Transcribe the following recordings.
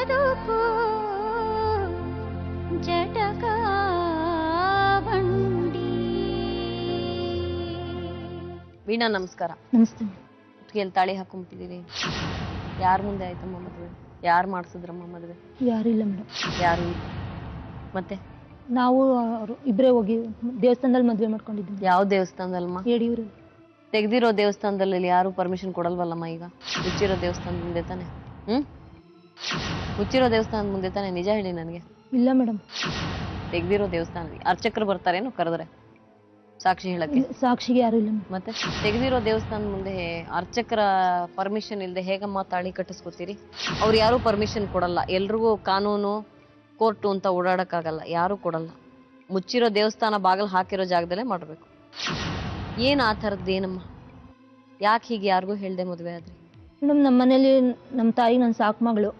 ಬದುಕು ಜಟಕ ಬಂಡಿ. ವೀಣಾ ನಮಸ್ಕಾರ. ನಮಸ್ತೆ. ಎಲ್ಲಿ ತಾಳಿ ಹಾಕೊಂಬಿಟ್ಟಿದ್ದೀರಿ? ಯಾರ ಮುಂದೆ ಆಯ್ತಮ್ಮ ಮದುವೆ? ಯಾರು ಮಾಡಿಸಿದ್ರಮ್ಮ ಮದುವೆ? ಯಾರು ಇಲ್ಲ ಮೇಡಮ್. ಯಾರು ಇಲ್ಲ. ಮತ್ತೆ ನಾವು ಅವರು ಇಬ್ಬರೇ ಹೋಗಿ ದೇವಸ್ಥಾನದಲ್ಲಿ ಮದುವೆ ಮಾಡ್ಕೊಂಡಿದ್ದೀವಿ. ಯಾವ ದೇವಸ್ಥಾನದಲ್ಲಮ್ಮ? ಯಡಿಯೂರಲ್ಲಿ. ತೆಗ್ದಿರೋ ದೇವಸ್ಥಾನದಲ್ಲಿ ಯಾರು ಪರ್ಮಿಷನ್ ಕೊಡಲ್ವಲ್ಲಮ್ಮ? ಈಗ ಮುಚ್ಚಿರೋ ದೇವಸ್ಥಾನದ ಮುಂದೆ ತಾನೆ? ಮುಚ್ಚಿರೋ ದೇವಸ್ಥಾನದ ಮುಂದೆ ತಾನೆ? ನಿಜ ಹೇಳಿ ನನಗೆ. ಇಲ್ಲ ಮೇಡಮ್. ತೆಗ್ದಿರೋ ದೇವಸ್ಥಾನದಲ್ಲಿ ಅರ್ಚಕರು ಬರ್ತಾರೇನು ಕರೆದ್ರೆ ಸಾಕ್ಷಿ ಹೇಳಕ್ಕೆ? ಸಾಕ್ಷಿಗೆ ಯಾರು ಇಲ್ಲ. ಮತ್ತೆ ತೆಗ್ದಿರೋ ದೇವಸ್ಥಾನದ ಮುಂದೆ ಅರ್ಚಕರ ಪರ್ಮಿಷನ್ ಇಲ್ಲದೆ ಹೇಗಮ್ಮ ತಾಳಿ ಕಟ್ಟಿಸ್ಕೊತೀರಿ? ಅವ್ರು ಯಾರು ಪರ್ಮಿಷನ್ ಕೊಡಲ್ಲ. ಎಲ್ರಿಗೂ ಕಾನೂನು ಕೋರ್ಟು ಅಂತ ಓಡಾಡಕ್ಕಾಗಲ್ಲ, ಯಾರು ಕೊಡಲ್ಲ. ಮುಚ್ಚಿರೋ ದೇವಸ್ಥಾನ ಬಾಗಿಲು ಹಾಕಿರೋ ಜಾಗದಲ್ಲೇ ಮಾಡಬೇಕು. ಏನು ಆ ಥರದ್ದು ಏನಮ್ಮ? ಯಾಕೆ ಹೀಗೆ ಯಾರಿಗೂ ಹೇಳ್ದೆ ಮದುವೆ ಆದ್ರಿ? ಮೇಡಮ್ ನಮ್ಮ ಮನೇಲಿ ನಮ್ಮ ತಾಯಿ ನನ್ನ ಸಾಕು ಮಗಳು.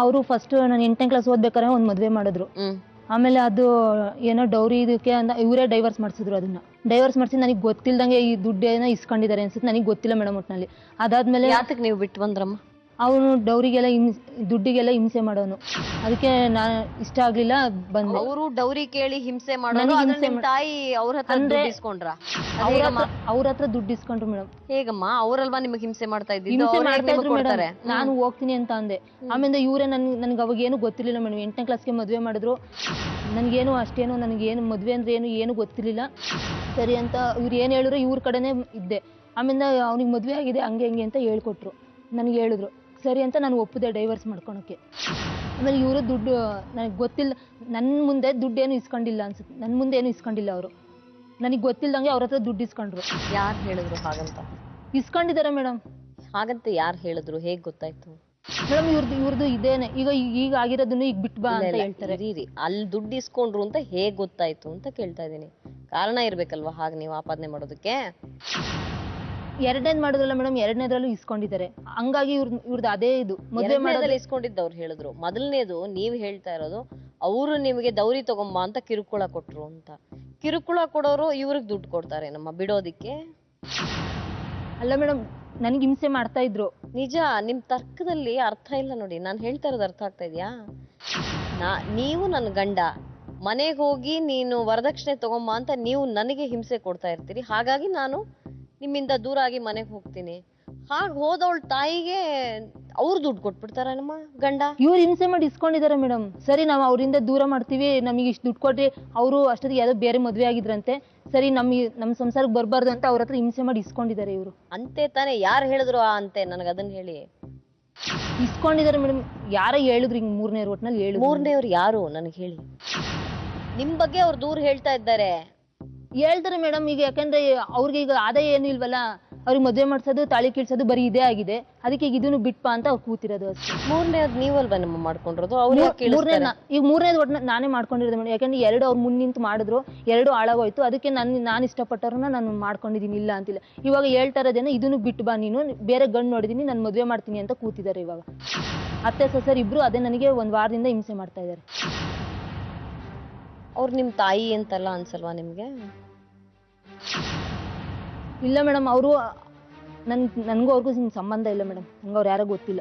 ಅವರು ಫಸ್ಟ್ ನಾನು 8ನೇ ಕ್ಲಾಸ್ ಓದ್ಬೇಕಾದ್ರೆ ಒಂದು ಮದುವೆ ಮಾಡಿದ್ರು. ಆಮೇಲೆ ಅದು ಏನೋ ಡೌರಿ ಇದಕ್ಕೆ ಅಂತ ಇವರೇ ಡೈವರ್ಸ್ ಮಾಡಿಸಿದ್ರು. ಅದನ್ನ ಡೈವರ್ಸ್ ಮಾಡಿಸಿ ನನಗೆ ಗೊತ್ತಿಲ್ದಂಗೆ ಈ ದುಡ್ಡೇನೋ ಇಸ್ಕೊಂಡಿದ್ದಾರೆ ಅನ್ಸುತ್ತೆ. ನನಗೆ ಗೊತ್ತಿಲ್ಲ ಮೇಡಮ್ ಒಟ್ಟಿನಲ್ಲಿ. ಅದಾದ್ಮೇಲೆ ಯಾತಕ್ಕೆ ನೀವು ಬಿಟ್ಟು ಬಂದ್ರಮ್ಮ? ಅವನು ಡೌರಿಗೆಲ್ಲ ದುಡ್ಡಿಗೆಲ್ಲ ಹಿಂಸೆ ಮಾಡೋನು. ಅದಕ್ಕೆ ನಾನು ಇಷ್ಟ ಆಗ್ಲಿಲ್ಲ ಬಂದೆ. ಅವರು ಡೌರಿ ಕೇಳಿ ಹಿಂಸೆ ಮಾಡೋರು, ತಾಯಿ ಅವ್ರ ಹತ್ರ ದುಡ್ಡು ಇಸ್ಕೊಂಡ್ರ? ಅವ್ರ ಹತ್ರ ದುಡ್ಡು ಇಸ್ಕೊಂಡ್ರು ಮೇಡಮ್. ಹೇಗಮ್ಮ? ಅವರಲ್ವಾ ನಿಮಗೆ ಹಿಂಸೆ ಮಾಡ್ತಾ ಇದ್ರು? ಮೇಡಮ್ ನಾನು ಹೋಗ್ತೀನಿ ಅಂತ ಅಂದೆ. ಆಮೇಲೆ ಇವರೇ ನನ್ಗೆ ಅವಾಗ ಏನು ಗೊತ್ತಿರ್ಲಿಲ್ಲ ಮೇಡಮ್. 8ನೇ ಕ್ಲಾಸ್ಗೆ ಮದುವೆ ಮಾಡಿದ್ರು. ನನ್ಗೇನು ಅಷ್ಟೇನು ನನಗೇನು ಮದುವೆ ಅಂದ್ರೆ ಏನು ಗೊತ್ತಿರ್ಲಿಲ್ಲ. ಸರಿ ಅಂತ ಇವ್ರು ಏನ್ ಹೇಳಿದ್ರು ಇವ್ರ ಕಡೆನೆ ಇದ್ದೆ. ಆಮೇಲೆ ಅವ್ನಿಗೆ ಮದುವೆ ಆಗಿದೆ ಹಂಗೆ ಹಂಗೆ ಅಂತ ಹೇಳ್ಕೊಟ್ರು. ನನಗೆ ಹೇಳಿದ್ರು. ಸರಿ ಅಂತ ನಾನು ಒಪ್ಪಿದೆ ಡೈವರ್ಸ್ ಮಾಡ್ಕೊಳಕ್ಕೆ. ಆಮೇಲೆ ಇವರು ದುಡ್ಡು ನನಗೆ ಗೊತ್ತಿಲ್ಲ, ನನ್ನ ಮುಂದೆ ದುಡ್ಡು ಏನು ಇಸ್ಕೊಂಡಿಲ್ಲ ಅನ್ಸುತ್ತೆ. ನನ್ನ ಮುಂದೆ ಏನು ಇಸ್ಕೊಂಡಿಲ್ಲ ಅವರು. ನನಗೆ ಗೊತ್ತಿಲ್ದಂಗೆ ಅವ್ರ ಹತ್ರ ದುಡ್ಡು ಇಸ್ಕೊಂಡ್ರು. ಯಾರು ಹೇಳಿದ್ರು ಹಾಗಂತ? ಇಸ್ಕೊಂಡಿದ್ದಾರೆ ಮೇಡಮ್. ಹಾಗಂತ ಯಾರು ಹೇಳಿದ್ರು? ಹೇಗ್ ಗೊತ್ತಾಯ್ತು ಮೇಡಮ್? ಇವ್ರದ್ದು ಇದೇನೆ. ಈಗ ಆಗಿರೋದನ್ನು ಈಗ ಬಿಟ್ಟು ಬಾ ಅಂತ ಹೇಳ್ತಾರೆ. ಅಲ್ಲಿ ದುಡ್ಡು ಇಸ್ಕೊಂಡ್ರು ಅಂತ ಹೇಗ್ ಗೊತ್ತಾಯ್ತು ಅಂತ ಕೇಳ್ತಾ ಇದೀನಿ. ಕಾರಣ ಇರ್ಬೇಕಲ್ವಾ ಹಾಗೆ ನೀವು ಆಪಾದನೆ ಮಾಡೋದಕ್ಕೆ? ಎರಡನೇದ್ ಮಾಡಿದ್ರಲ್ಲ ಮೇಡಮ್, ಎರಡನೇದ್ರಲ್ಲೂ ಇಸ್ಕೊಂಡಿದ್ದಾರೆ. ಹಂಗಾಗಿ ಇವ್ರದ್ದು ಅದೇ ಇದು ಮದುವೆ ಮಾಡೋದ್ರಲ್ಲಿ ಇಸ್ಕೊಂಡಿದ್ದವ್ರು ಹೇಳಿದ್ರು. ಮೊದಲನೇದು ನೀವ್ ಹೇಳ್ತಾ ಇರೋದು ಅವರು ನಿಮಗೆ ದೌರಿ ತಗೊಂಬ ಅಂತ ಕಿರುಕುಳ ಕೊಟ್ರು ಅಂತ. ಕಿರುಕುಳ ಕೊಡೋರು ಇವ್ರಿಗೆ ದುಡ್ಡು ಕೊಡ್ತಾರೆ ನಮ್ಮ ಬಿಡೋದಿಕ್ಕೆ? ಅಲ್ಲ ಮೇಡಮ್, ನನ್ಗೆ ಹಿಂಸೆ ಮಾಡ್ತಾ ಇದ್ರು. ನಿಜ. ನಿಮ್ ತರ್ಕದಲ್ಲಿ ಅರ್ಥ ಇಲ್ಲ ನೋಡಿ. ನಾನು ಹೇಳ್ತಾ ಇರೋದು ಅರ್ಥ ಆಗ್ತಾ ಇದ್ಯಾ? ನೀವು ನನ್ನ ಗಂಡ ಮನೆಗೆ ಹೋಗಿ ನೀನು ವರದಕ್ಷಿಣೆ ತಗೊಂಬ ಅಂತ ನೀವು ನನಗೆ ಹಿಂಸೆ ಕೊಡ್ತಾ ಇರ್ತೀರಿ. ಹಾಗಾಗಿ ನಾನು ನಿಮ್ಮಿಂದ ದೂರ ಆಗಿ ಮನೆಗೆ ಹೋಗ್ತೀನಿ. ಹಾಗೆ ಹೋದವಳ ತಾಯಿಗೆ ಅವ್ರು ದುಡ್ಡು ಕೊಟ್ಬಿಡ್ತಾರ ನಮ್ಮ ಗಂಡ? ಇವ್ರು ಹಿಂಸೆ ಮಾಡಿ ಇಸ್ಕೊಂಡಿದ್ದಾರೆ ಮೇಡಮ್. ಸರಿ ನಾವು ಅವರಿಂದ ದೂರ ಮಾಡ್ತೀವಿ, ನಮಗೆ ಇಷ್ಟು ದುಡ್ಡು ಕೊಟ್ರಿ. ಅವರು ಅಷ್ಟೊತ್ತಿಗೆ ಯಾವ್ದೋ ಬೇರೆ ಮದುವೆ ಆಗಿದ್ರಂತೆ. ಸರಿ ನಮ್ಮ ಸಂಸಾರಕ್ಕೆ ಬರಬಾರ್ದು ಅಂತ ಅವ್ರ ಹತ್ರ ಹಿಂಸೆ ಮಾಡಿ ಇಸ್ಕೊಂಡಿದ್ದಾರೆ ಇವರು. ಅಂತೆ ತಾನೇ? ಯಾರು ಹೇಳಿದ್ರು ಅಂತೆ? ನನಗೆ ಅದನ್ನ ಹೇಳಿ. ಇಸ್ಕೊಂಡಿದ್ದಾರೆ ಮೇಡಮ್. ಯಾರೋ ಹೇಳಿದ್ರು ಹಿಂಗ್ ಮೂರನೇ ಒಟ್ನಲ್ಲಿ ಹೇಳಿದ್ರು. ಮೂರನೇವ್ರು ಯಾರು ನನಗೆ ಹೇಳಿ. ನಿಮ್ ಬಗ್ಗೆ ಅವ್ರು ದೂರ ಹೇಳ್ತಾ ಇದ್ದಾರೆ. ಹೇಳ್ತಾರೆ ಮೇಡಮ್. ಈಗ ಯಾಕಂದ್ರೆ ಅವ್ರಿಗೆ ಈಗ ಆದಾಯ ಏನು ಇಲ್ವಲ್ಲ. ಅವ್ರಿಗೆ ಮದುವೆ ಮಾಡ್ಸೋದು ತಾಳಿ ಕೀಳ್ಸೋದು ಬರೀ ಇದೇ ಆಗಿದೆ. ಅದಕ್ಕೆ ಈಗ ಇದನ್ನು ಬಿಟ್ಪಾ ಅಂತ ಅವ್ರು ಕೂತಿರೋದು ಅಷ್ಟೇ. ಮೂರನೇದ್ ನೀವಲ್ವಾ ನಮ್ಮ ಮಾಡ್ಕೊಂಡಿರೋದು? ಈಗ ಮೂರನೇದು ಒಟ್ಟು ನಾನೇ ಮಾಡ್ಕೊಂಡಿರೋದು ಮೇಡಮ್. ಯಾಕಂದ್ರೆ ಎರಡು ಅವ್ರು ಮುಂದೆ ನಿಂತು ಮಾಡಿದ್ರು, ಎರಡು ಹಾಳಾಗೋಯ್ತು. ಅದಕ್ಕೆ ನಾನು ಇಷ್ಟಪಟ್ಟವ್ರನ್ನ ನಾನು ಮಾಡ್ಕೊಂಡಿದೀನಿ, ಇಲ್ಲ ಅಂತಿಲ್ಲ. ಇವಾಗ ಹೇಳ್ತಾ ಇರೋದೇನೋ ಇದನ್ನು ಬಿಟ್ಟು ಬಾ, ನೀನು ಬೇರೆ ಗಂಡು ನೋಡಿದೀನಿ, ನಾನು ಮದುವೆ ಮಾಡ್ತೀನಿ ಅಂತ ಕೂತಿದ್ದಾರೆ ಇವಾಗ. ಅತ್ತೆ ಸೊಸೆರ್ ಇಬ್ರು ಅದೇ ನನಗೆ ಒಂದ್ ವಾರದಿಂದ ಹಿಂಸೆ ಮಾಡ್ತಾ ಇದ್ದಾರೆ. ಅವ್ರು ನಿಮ್ ತಾಯಿ ಅಂತಲ್ಲ ಅನ್ಸಲ್ವಾ ನಿಮ್ಗೆ? ಇಲ್ಲ ಮೇಡಮ್, ಅವರು ನನ್ಗೂ ಅವ್ರಿಗೂ ಸಂಬಂಧ ಇಲ್ಲ ಮೇಡಮ್. ನಂಗೆ ಅವ್ರು ಯಾರೋ ಗೊತ್ತಿಲ್ಲ.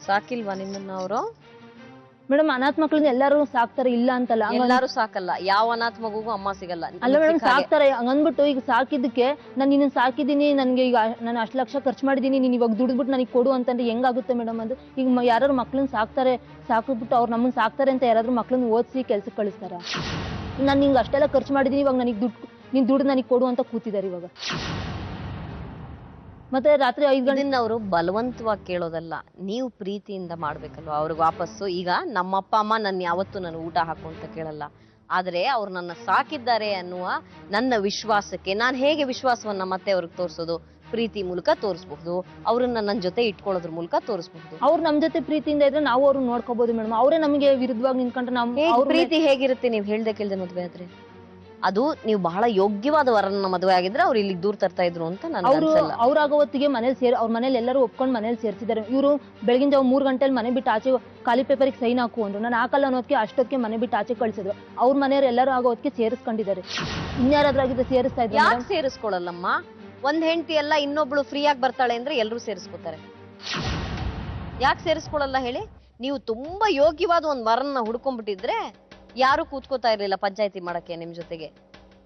ಸಾಕಿಲ್ವಾ ನಿಮ್ಮನ್ನ ಅವರು? ಮೇಡಮ್ ಅನಾಥ ಮಕ್ಳನ್ನ ಎಲ್ಲಾರು ಸಾಕ್ತಾರೆ, ಇಲ್ಲ ಅಂತಲ್ಲ. ಎಲ್ಲಾರು ಸಾಕಲ್ಲ. ಯಾವ ಅನಾಥ ಮಗುಗೂ ಅಮ್ಮ ಸಿಗಲ್ಲ. ಅಲ್ಲ ಮೇಡಮ್, ಸಾಕ್ತಾರೆ. ಹಂಗಂದ್ಬಿಟ್ಟು ಈಗ ಸಾಕಿದ್ದಕ್ಕೆ ನಾನು ನಿನ್ನ ಸಾಕಿದೀನಿ, ನನ್ಗೆ ಈಗ ನಾನು 10 ಲಕ್ಷ ಖರ್ಚು ಮಾಡಿದೀನಿ, ನೀನ್ ಇವಾಗ ದುಡ್ಬಿಟ್ಟು ನನಗೆ ಕೊಡು ಅಂತಂದ್ರೆ ಹೆಂಗಾಗುತ್ತೆ ಮೇಡಮ್? ಅದು ಈಗ ಯಾರು ಮಕ್ಳನ್ನ ಸಾಕ್ತಾರೆ, ಸಾಕ್ಬಿಟ್ಟು ಅವ್ರು ನಮ್ಮನ್ನ ಸಾಕ್ತಾರೆ ಅಂತ ಯಾರಾದ್ರೂ ಮಕ್ಳನ್ನ ಓದಿಸಿ ಕೆಲ್ಸಕ್ಕೆ ಕಳಿಸ್ತಾರ? ನಾನು ನಿಂಗೆ ಅಷ್ಟೆಲ್ಲ ಖರ್ಚು ಮಾಡಿದೀನಿ, ಇವಾಗ ನನಗೆ ನೀನ್ ದುಡ್ಡು ನನಗೆ ಕೊಡು ಅಂತ ಕೂತಿದ್ದಾರೆ ಇವಾಗ. ಮತ್ತೆ ರಾತ್ರಿ 5 ಗಂಟೆ ಅವರು ಬಲವಂತವಾಗಿ ಕೇಳೋದಲ್ಲ, ನೀವು ಪ್ರೀತಿಯಿಂದ ಮಾಡ್ಬೇಕಲ್ವಾ ಅವ್ರಿಗೆ ವಾಪಸ್ಸು. ಈಗ ನಮ್ಮ ಅಪ್ಪ ಅಮ್ಮ ನನ್ನ ಯಾವತ್ತೂ ನಾನು ಊಟ ಹಾಕು ಅಂತ ಕೇಳಲ್ಲ. ಆದ್ರೆ ಅವ್ರು ನನ್ನ ಸಾಕಿದ್ದಾರೆ ಅನ್ನುವ ನನ್ನ ವಿಶ್ವಾಸಕ್ಕೆ ನಾನು ಹೇಗೆ ವಿಶ್ವಾಸವನ್ನ ಮತ್ತೆ ಅವ್ರಿಗೆ ತೋರಿಸೋದು? ಪ್ರೀತಿ ಮೂಲಕ ತೋರಿಸಬಹುದು. ಅವ್ರನ್ನ ನನ್ನ ಜೊತೆ ಇಟ್ಕೊಳ್ಳೋದ್ರ ಮೂಲಕ ತೋರಿಸಬಹುದು. ಅವ್ರು ನಮ್ ಜೊತೆ ಪ್ರೀತಿಯಿಂದ ಇದ್ರೆ ನಾವು ಅವ್ರನ್ನ ನೋಡ್ಕೋಬಹುದು ಮೇಡಮ್. ಅವರೇ ನಮಗೆ ವಿರುದ್ಧವಾಗಿ ನಿಂತ್ಕೊಂಡ್ರೆ ನಾವು ಪ್ರೀತಿ ಹೇಗಿರುತ್ತೆ? ನೀವು ಹೇಳ್ದೆ ಕೇಳ್ದೆ ಮದ್ವೆ ಆದ್ರೆ ಅದು ನೀವು ಬಹಳ ಯೋಗ್ಯವಾದ ವರನ್ನ ಮದುವೆ ಆಗಿದ್ರೆ ಅವ್ರು ಇಲ್ಲಿಗೆ ದೂರ ತರ್ತಾ ಇದ್ರು ಅಂತ ನಾನು ಅವ್ರಾಗೋ ಹೊತ್ತಿಗೆ ಮನೇಲಿ ಅವ್ರ ಮನೇಲಿ ಎಲ್ಲರೂ ಒಪ್ಕೊಂಡು ಮನೇಲಿ ಸೇರ್ಸಿದ್ದಾರೆ. ಇವರು ಬೆಳಗಿನ ಜಾವ 3 ಗಂಟೆಲಿ ಮನೆ ಬಿಟ್ಟು ಆಚೆ ಖಾಲಿ ಪೇಪರ್ಗೆ ಸೈನ್ ಹಾಕು ಅಂದ್ರು. ನಾನು ಹಾಕಲ್ಲ ಅನ್ನೋದಕ್ಕೆ ಅಷ್ಟೊತ್ತಿಗೆ ಮನೆ ಬಿಟ್ಟು ಆಚೆ ಕಳಿಸಿದ್ರು. ಅವ್ರ ಮನೆಯವ್ರು ಎಲ್ಲರೂ ಆಗೋ ಹೊತ್ತಿಗೆ ಸೇರಿಸ್ಕೊಂಡಿದ್ದಾರೆ. ಇನ್ಯಾರಾದ್ರಾಗಿದ್ರೆ ಸೇರಿಸ್ತಾ ಇದ್ದಾರೆ. ಯಾಕೆ ಸೇರಿಸ್ಕೊಳ್ಳಲ್ಲಮ್ಮ? ಒಂದ್ ಹೆಂಡತಿ ಎಲ್ಲ ಇನ್ನೊಬ್ಳು ಫ್ರೀ ಆಗಿ ಬರ್ತಾಳೆ ಅಂದ್ರೆ ಎಲ್ಲರೂ ಸೇರಿಸ್ಕೊತಾರೆ. ಯಾಕೆ ಸೇರಿಸ್ಕೊಳಲ್ಲ ಹೇಳಿ? ನೀವು ತುಂಬಾ ಯೋಗ್ಯವಾದ ಒಂದ್ ವರನ್ನ ಹುಡ್ಕೊಂಡ್ಬಿಟ್ಟಿದ್ರೆ ಯಾರು ಕೂತ್ಕೋತಾ ಇರ್ಲಿಲ್ಲ ಪಂಚಾಯತಿ ಮಾಡಕ್ಕೆ ನಿಮ್ ಜೊತೆಗೆ.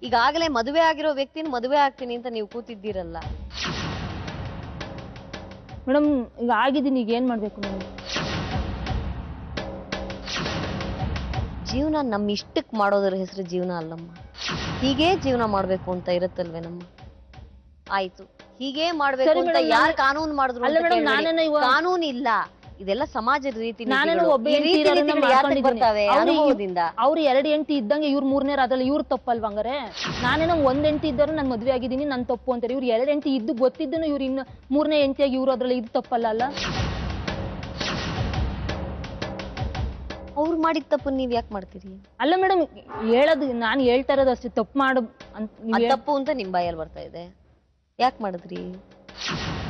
ಈಗಾಗಲೇ ಮದುವೆ ಆಗಿರೋ ವ್ಯಕ್ತಿನ ಮದುವೆ ಆಗ್ತೀನಿ ಅಂತ ನೀವು ಕೂತಿದ್ದೀರಲ್ಲ. ಮೇಡಮ್ ಈಗ ಆಗಿದ್ದೀನಿ, ಈಗ ಏನ್ ಮಾಡ್ಬೇಕು ಮೇಡಮ್? ಜೀವನ ನಮ್ಮ ಇಷ್ಟಕ್ ಮಾಡೋದ್ರ ಹೆಸರು ಜೀವನ ಅಲ್ಲಮ್ಮ. ಹೀಗೇ ಜೀವನ ಮಾಡ್ಬೇಕು ಅಂತ ಇರುತ್ತಲ್ವೇನಮ್ಮ? ಆಯ್ತು, ಹೀಗೇ ಮಾಡ್ಬೇಕು ಸರಿ ಅಂತ ಮೇಡಮ್, ಯಾರು ಕಾನೂನು ಮಾಡಿದ್ರು ಅಲ್ಲ ಅಂತ ಮೇಡಮ್, ಕೇಳ್ಬೇಡಿ. ನಾನೇನೋ ಕಾನೂನು ಇಲ್ಲ, ಇದೆಲ್ಲ ಸಮಾಜದ ರೀತಿ ನಾನೇನೋ ನೀತಿಗಳು. ಒಬ್ಬ ಈ ರೀತಿ ಹೆಂಡ್ತಿ ನೀತಿಗಳು ಇರೋದನ್ನ ಯಾತಕ್ ಬರ್ತಾವೆ? ಅನುಭವದಿಂದ. ಅವ್ರು 2 ಹೆಂಡ್ತಿ ಇದ್ದಂಗೆ ಇವ್ರು 3ನೇ ಅದ್ರಲ್ಲಿ ಇವ್ರು ತಪ್ಪಲ್ವಾ ಹಂಗಾರೆ? ನಾನೇನೋ 1 ಹೆಂಡ್ತಿ ಇದ್ದರು ನಾನು ಮದ್ವೆ ಆಗಿದ್ದೀನಿ, ನನ್ ತಪ್ಪು ಅಂತಾರೆ. ಇವ್ರು 2 ಹೆಂಡ್ತಿ ಇದ್ದು ಗೊತ್ತಿದ್ದನು ಇವ್ರು ಇನ್ನು 3ನೇ ಹೆಂಡ್ತಿಯಾಗಿ ಇವ್ರು ಅದ್ರಲ್ಲಿ ಇದು ತಪ್ಪಲ್ಲ ಅಲ್ಲ? ಅವ್ರು ಮಾಡಿದ ತಪ್ಪು ನೀವ್ ಯಾಕೆ ಮಾಡ್ತೀರಿ? ಅಲ್ಲ ಮೇಡಮ್, ಹೇಳೋದು ನಾನು ಹೇಳ್ತಾ ಇರೋದು ಅಷ್ಟೇ, ತಪ್ಪು ಮಾಡು ಅಂತ ತಪ್ಪು ಅಂತ ನಿಮ್ ಬಾಯಲ್ಲಿ ಬರ್ತಾ ಇದೆ. ಯಾಕೆ ಮಾಡಿದ್ರಿ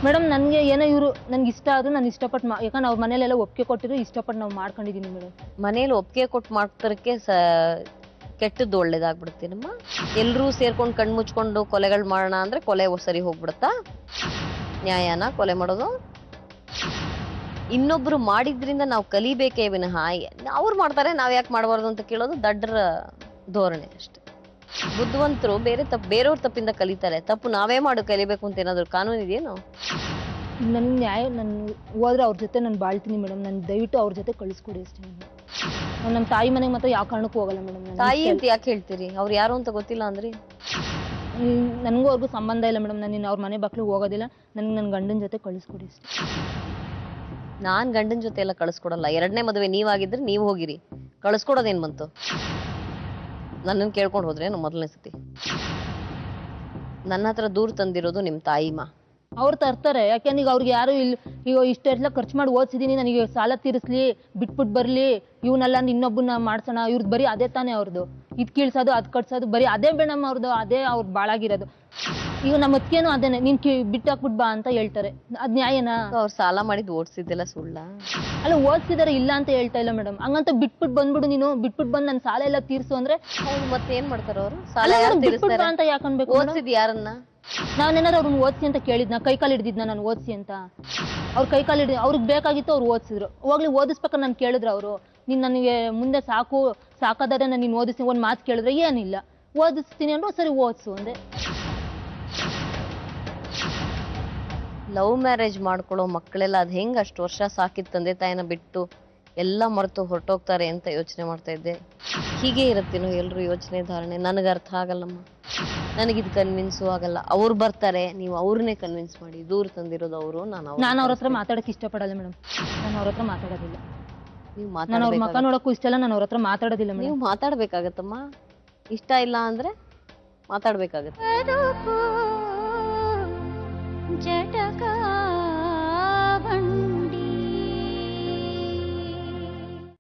ಮೇಡಮ್? ನನ್ಗೆ ಏನೋ ಇವ್ರು ನನ್ಗೆ ಇಷ್ಟ ಆದ್ರೂ ನಾನು ಇಷ್ಟಪಟ್ಟು ಯಾಕಂದ್ರೆ ಅವ್ರ ಮನೇಲೆಲ್ಲ ಒಪ್ಪಿಗೆ ಕೊಟ್ಟಿದ್ರು, ಇಷ್ಟಪಟ್ಟು ನಾವು ಮಾಡ್ಕೊಂಡಿದೀನಿ ಮೇಡಮ್. ಮನೇಲಿ ಒಪ್ಪಿಗೆ ಕೊಟ್ಟು ಮಾಡ್ತಾರಕ್ಕೆ ಕೆಟ್ಟದ್ದು ಒಳ್ಳೇದಾಗ್ಬಿಡುತ್ತೇನಮ್ಮ? ಎಲ್ರೂ ಸೇರ್ಕೊಂಡು ಕಣ್ ಮುಚ್ಕೊಂಡು ಕೊಲೆಗಳು ಮಾಡೋಣ ಅಂದ್ರೆ ಕೊಲೆ ಸರಿ ಹೋಗ್ಬಿಡುತ್ತಾ? ನ್ಯಾಯನ ಕೊಲೆ ಮಾಡೋದು? ಇನ್ನೊಬ್ರು ಮಾಡಿದ್ರಿಂದ ನಾವು ಕಲಿಬೇಕೇ ವಿನಃ ಅವ್ರು ಮಾಡ್ತಾರೆ ನಾವ್ ಯಾಕೆ ಮಾಡಬಾರ್ದು ಅಂತ ಕೇಳೋದು ದಡ್ಡರ ಧೋರಣೆ ಅಷ್ಟೆ. ಬುದ್ಧಿವಂತರು ಬೇರೆಯವ್ರ ತಪ್ಪಿಂದ ಕಲಿತಾರೆ, ತಪ್ಪು ನಾವೇ ಮಾಡು ಕಲಿಬೇಕು ಅಂತ ಏನಾದ್ರು ಕಾನೂನು ಇದೆಯೇನು? ನನ್ ನ್ಯಾಯ ನಾನು ಹೋದ್ರೆ ಅವ್ರ ಜೊತೆ ನಾನು ಬಾಳ್ತೀನಿ ಮೇಡಮ್. ನಾನು ದಯವಿಟ್ಟು ಅವ್ರ ಜೊತೆ ಕಳಿಸ್ಕೊಡಿ ಅಷ್ಟೇ. ನಾನು ನಮ್ಮ ತಾಯಿ ಮನೆಗೆ ಮಾತ್ರ ಯಾವ ಕಾರಣಕ್ಕೂ ಹೋಗಲ್ಲ ಮೇಡಮ್. ತಾಯಿ ಅಂತ ಯಾಕೆ ಹೇಳ್ತೀರಿ? ಅವ್ರು ಯಾರು ಅಂತ ಗೊತ್ತಿಲ್ಲ ಅಂದ್ರಿ? ನನಗೂ ಅವ್ರಿಗೂ ಸಂಬಂಧ ಇಲ್ಲ ಮೇಡಮ್. ನಾನು ಇನ್ನು ಅವ್ರ ಮನೆ ಬಾಕ್ಲಿಗೆ ಹೋಗೋದಿಲ್ಲ. ನನಗೆ ನನ್ನ ಗಂಡನ ಜೊತೆ ಕಳಿಸ್ಕೊಡಿ ಅಷ್ಟೇ. ನಾನ್ ಗಂಡನ ಜೊತೆ ಎಲ್ಲ ಕಳಿಸ್ಕೊಡಲ್ಲ. 2ನೇ ಮದುವೆ ನೀವಾಗಿದ್ರೆ ನೀವು ಹೋಗಿರಿ, ಕಳಿಸ್ಕೊಡೋದೇನ್ ಬಂತು? ನನ್ನನ್ನು ಕೇಳ್ಕೊಂಡು ಹೋದ್ರೆ ಮೊದಲನೇ ಸತಿ ನನ್ನ ಹತ್ರ ದೂರ ತಂದಿರೋದು ನಿಮ್ ತಾಯಿಮಾ. ಅವ್ರು ತರ್ತಾರೆ, ಯಾಕೆಂದ್ರೆ ಈಗ ಅವ್ರಿಗೆ ಯಾರು ಇಲ್ಲಿ ಈಗ ಇಷ್ಟೆಲ್ಲ ಖರ್ಚು ಮಾಡಿ ಓದಿಸಿದೀನಿ, ನನಗೆ ಸಾಲ ತೀರಿಸ್ಲಿ, ಬಿಟ್ಬಿಟ್ಟು ಬರ್ಲಿ, ಇವನ್ನೆಲ್ಲ ಇನ್ನೊಬ್ಬನ ಮಾಡ್ಸೋಣ, ಇವ್ರದ್ದು ಬರೀ ಅದೇ ತಾನೇ ಅವ್ರದ್ದು. ಇದು ಕೀಳ್ಸೋದು ಅದು ಕಟ್ಸೋದು ಬರೀ ಅದೇ ಬೇಡಮ್ಮ ಅವ್ರದ್ದು, ಅದೇ ಅವ್ರ ಬಾಳಾಗಿರೋದು. ಈಗ ನಮ್ಮ ಅತ್ತಿಗೇನು ಅದೇನೆ, ನೀನ್ ಬಿಟ್ಟಾಕ್ಬಿಟ್ ಬಾ ಅಂತ ಹೇಳ್ತಾರೆ. ಅದ್ ನ್ಯಾಯನಾ? ಅವ್ರು ಸಾಲ ಮಾಡಿದ್ ಓಡಿಸಿದ್ದೆಲ್ಲ ಸುಳ್ಳ? ಅಲ್ಲ, ಓದಿಸಿದಾರೆ ಇಲ್ಲ ಅಂತ ಹೇಳ್ತಾ ಇಲ್ಲ ಮೇಡಮ್. ಹಂಗಂತ ಬಿಟ್ಬಿಟ್ಟು ಬಂದ್ಬಿಡು, ನೀನು ಬಿಟ್ಬಿಟ್ಟು ಬಂದು ನನ್ನ ಸಾಲ ಎಲ್ಲ ತೀರ್ಸು ಅಂದ್ರೆ ಮತ್ತೆ ಏನ್ ಮಾಡ್ತಾರ ಅವರು? ಸಾಲ ಬಿಟ್ಬಿಟ್ಟು ಬಾ ಅಂತ ಯಾಕನ್ಬೇಕು? ಓದಿಸಿದ್ ಯಾರನ್ನ? ನಾನೇನಾದ್ರು ಅವ್ರನ್ನ ಓದಿಸಿ ಅಂತ ಕೇಳಿದ್ನ? ಕೈಕಾಲು ಹಿಡಿದಿದ್ನ ನಾನು ಓದಿಸಿ ಅಂತ? ಅವ್ರು ಕೈಕಾಲು ಹಿಡಿದು ಅವ್ರಿಗೆ ಬೇಕಾಗಿತ್ತು, ಅವ್ರು ಓದಿಸಿದ್ರು. ಹೋಗ್ಲಿ ಓದಿಸ್ಬೇಕಾದ್ರೆ ನಾನು ಕೇಳಿದ್ರು ಅವರು, ನೀನ್ ನನಗೆ ಮುಂದೆ ಸಾಕಾದರೆ ನಾನು ನೀನು ಓದಿಸಿ ಒಂದು ಮಾತು ಕೇಳಿದ್ರೆ ಏನಿಲ್ಲ, ಓದಿಸ್ತೀನಿ ಅಂದ್ರೆ ಸರಿ ಓದಿಸು ಅಂದೆ. ಲವ್ ಮ್ಯಾರೇಜ್ ಮಾಡ್ಕೊಳ್ಳೋ ಮಕ್ಕಳೆಲ್ಲ ಅದ್ ಹೆಂಗ್ ಅಷ್ಟು ವರ್ಷ ಸಾಕಿದ ತಂದೆ ತಾಯಿನ ಬಿಟ್ಟು ಎಲ್ಲ ಮರೆತು ಹೊರಟೋಗ್ತಾರೆ ಅಂತ ಯೋಚನೆ ಮಾಡ್ತಾ ಇದ್ದೆ. ಹೀಗೆ ಇರತ್ತೇನೋ ಎಲ್ರು ಯೋಚನೆ ಧಾರಣೆ? ನನಗೆ ಅರ್ಥ ಆಗಲ್ಲಮ್ಮ. ನನಗಿದ್ ಕನ್ವಿನ್ಸು ಆಗಲ್ಲ. ಅವ್ರು ಬರ್ತಾರೆ, ನೀವು ಅವ್ರನ್ನೇ ಕನ್ವಿನ್ಸ್ ಮಾಡಿ. ದೂರ ತಂದಿರೋದು ಅವರು, ನಾನು ಅವ್ರ ಹತ್ರ ಮಾತಾಡಕ್ ಇಷ್ಟಪಡಲ್ಲ ಮೇಡಮ್. ನಾನು ಅವ್ರ ಹತ್ರ ಮಾತಾಡೋದಿಲ್ಲ. ನೀವು ನಾನು ಅವ್ರ ಮಕ್ಕ ನೋಡಕ್ಕೂ ಇಷ್ಟ ಇಲ್ಲ. ನಾನು ಅವ್ರ ಹತ್ರ ಮಾತಾಡೋದಿಲ್ಲ ಮೇಡಮ್. ನೀವು ಮಾತಾಡ್ಬೇಕಾಗತ್ತಮ್ಮ. ಇಷ್ಟ ಇಲ್ಲ ಅಂದ್ರೆ ಮಾತಾಡ್ಬೇಕಾಗತ್ತೆ.